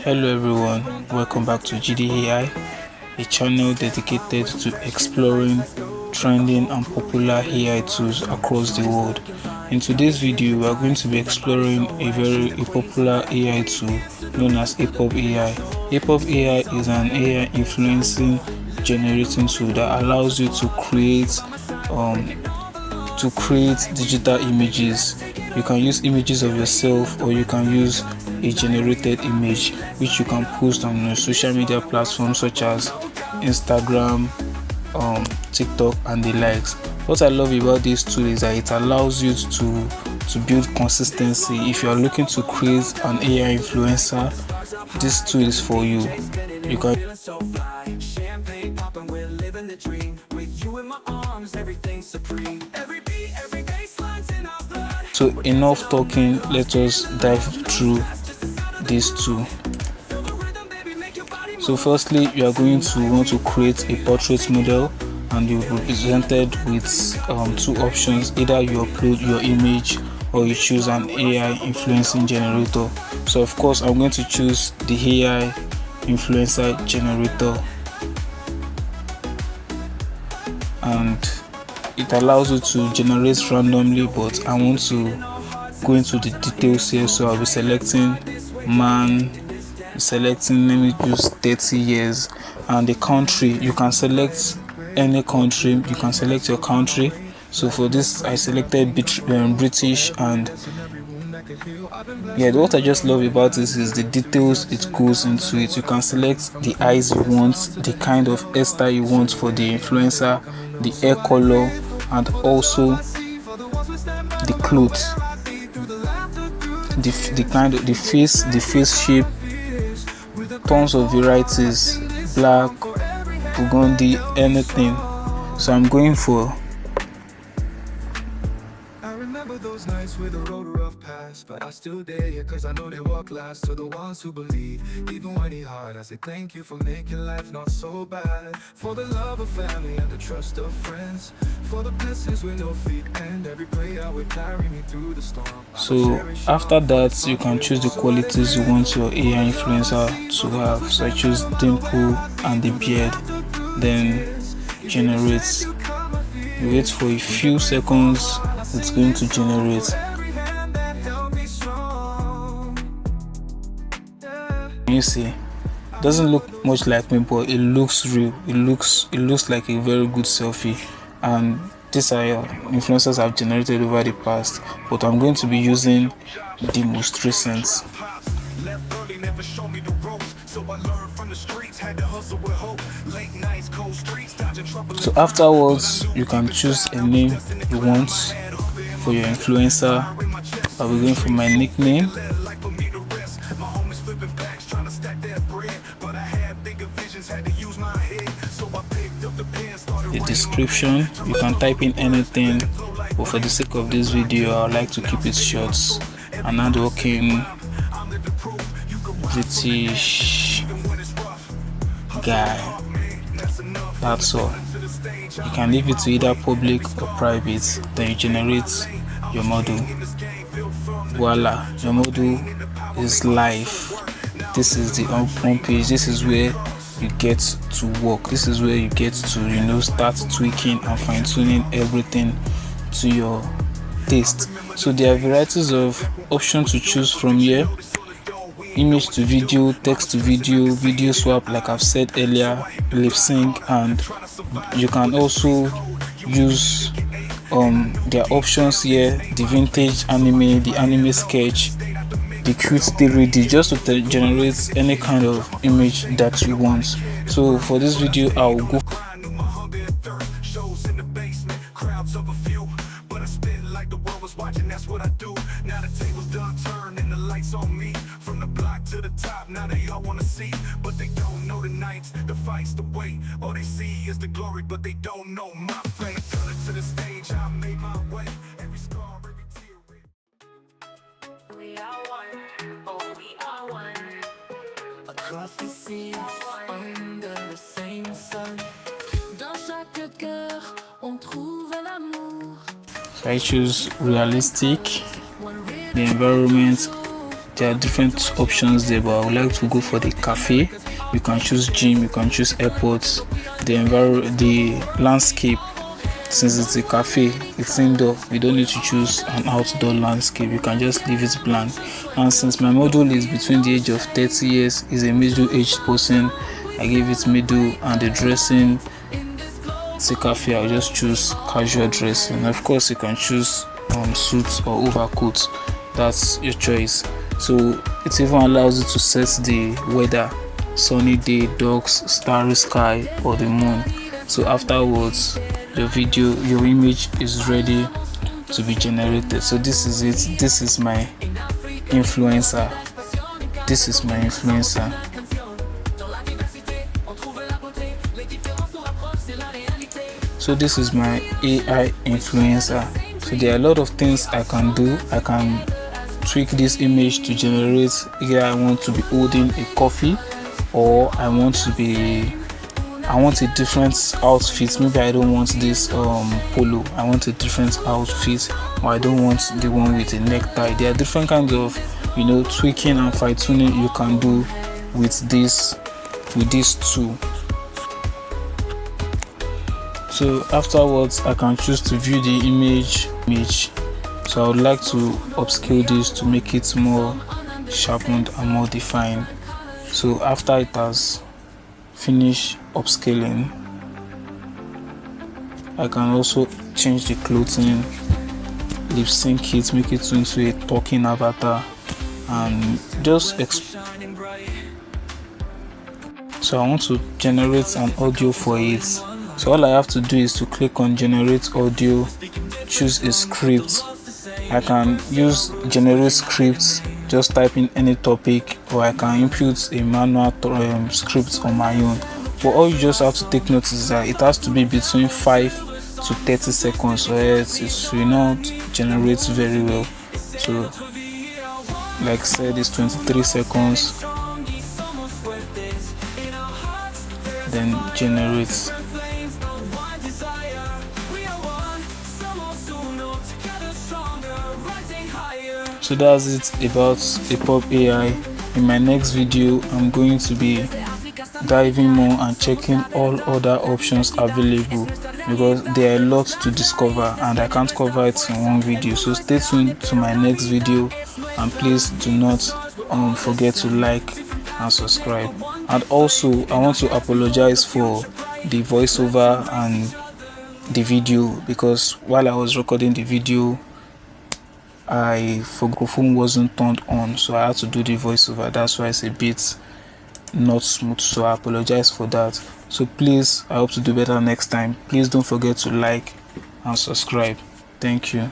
Hello everyone, welcome back to GDAI, a channel dedicated to exploring trending and popular AI tools across the world. In today's video, we are going to be exploring a very popular AI tool known as Apob AI. Apob AI is an AI influencing generating tool that allows you to create digital images. You can use images of yourself, or you can use a generated image which you can post on social media platforms such as Instagram, TikTok and the likes. What I love about this tool is that it allows you to build consistency. If you are looking to create an AI influencer, this tool is for you. You can So enough talking, let us dive through this tool. So firstly, you are going to want to create a portrait model, and you will be presented with two options. Either you upload your image or you choose an AI influencing generator. So of course I'm going to choose the AI influencer generator, and it allows you to generate randomly, but I want to go into the details here. So I'll be selecting man, let me choose 30 years, and the country, you can select any country, you can select your country. So for this I selected British, and what I just love about this is the details it goes into it. You can select the eyes you want, the kind of hairstyle you want for the influencer, the hair color, and also the clothes, the kind of the face shape, tons of varieties, black, burgundy, anything. So I'm going for those nights with the road rough past, but I still dare you cause I know they walk last. To the ones who believe, even when it's hard, I say thank you for making life not so bad. For the love of family and the trust of friends, for the blessings with no feet, and every prayer will carry me through the storm. So after that, you can choose the qualities you want your AI influencer to have. So I choose dimple and the beard, then generate. You wait for a few seconds, it's going to generate. You see, it doesn't look much like me, but it looks real. It looks like a very good selfie, and these are influencers I've generated over the past, but I'm going to be using the most recent. So afterwards, you can choose a name you want for your influencer. I'll be going for my nickname. The description, you can type in anything, but for the sake of this video I would like to keep it short. An hardworking British guy, that's all. You can leave it to either public or private, then you generate your model. Voila, your model is live. This is the home page. This is where you get to work. This is where you get to start tweaking and fine-tuning everything to your taste. So there are varieties of options to choose from here: image to video, text to video, video swap, like I've said earlier, lip sync, and you can also use their options here: the vintage anime, the anime sketch, the cute 3D, just to generate any kind of image that you want. So for this video I'll go watching, that's what I do. Now the table's done turned and the lights on me. From the block to the top, now they all wanna see, but they don't know the nights, the fights, the wait. All they see is the glory, but they don't know my face. Turn it to the stage, I made my way. Every scar, every tear. We are one, oh we are one. Across the seas, under the same sun. Dans chaque cœur, on trouve l'amour. So I choose realistic, the environment, there are different options there, but I would like to go for the cafe. You can choose gym, you can choose airports, the landscape. Since it's a cafe, it's indoor, you don't need to choose an outdoor landscape, you can just leave it blank. And since my model is between the age of 30 years, is a middle-aged person, I give it middle. And the dressing, it's a cafe, I'll just choose casual dressing. Of course, you can choose suits or overcoats, that's your choice. So it even allows you to set the weather: sunny day, ducks, starry sky, or the moon. So afterwards, your image is ready to be generated. So this is it. This is my influencer. So this is my AI influencer. So there are a lot of things I can do. I can tweak this image to generate, either I want to be holding a coffee, or I want a different outfit. Maybe I don't want this polo, I want a different outfit, or I don't want the one with a necktie. There are different kinds of tweaking and fine tuning you can do with this tool. So afterwards, I can choose to view the image. So I would like to upscale this to make it more sharpened and more defined. So after it has finished upscaling, I can also change the clothing, lip sync it, make it into a talking avatar, and just so I want to generate an audio for it. So all I have to do is to click on generate audio, choose a script. I can use generate scripts, just type in any topic, or I can input a manual script on my own. But all you just have to take notice is that it has to be between 5 to 30 seconds, or else it will not generate very well. So like I said, it's 23 seconds, then generates. So that's it about Apob AI. In my next video, I'm going to be diving more and checking all other options available, because there are a lot to discover and I can't cover it in one video. So stay tuned to my next video, and please do not forget to like and subscribe. And also, I want to apologize for the voiceover and the video, because while I was recording the video, I forgot the phone wasn't turned on, so I had to do the voiceover. That's why it's a bit not smooth, so I apologize for that. So please, I hope to do better next time. Please don't forget to like and subscribe. Thank you.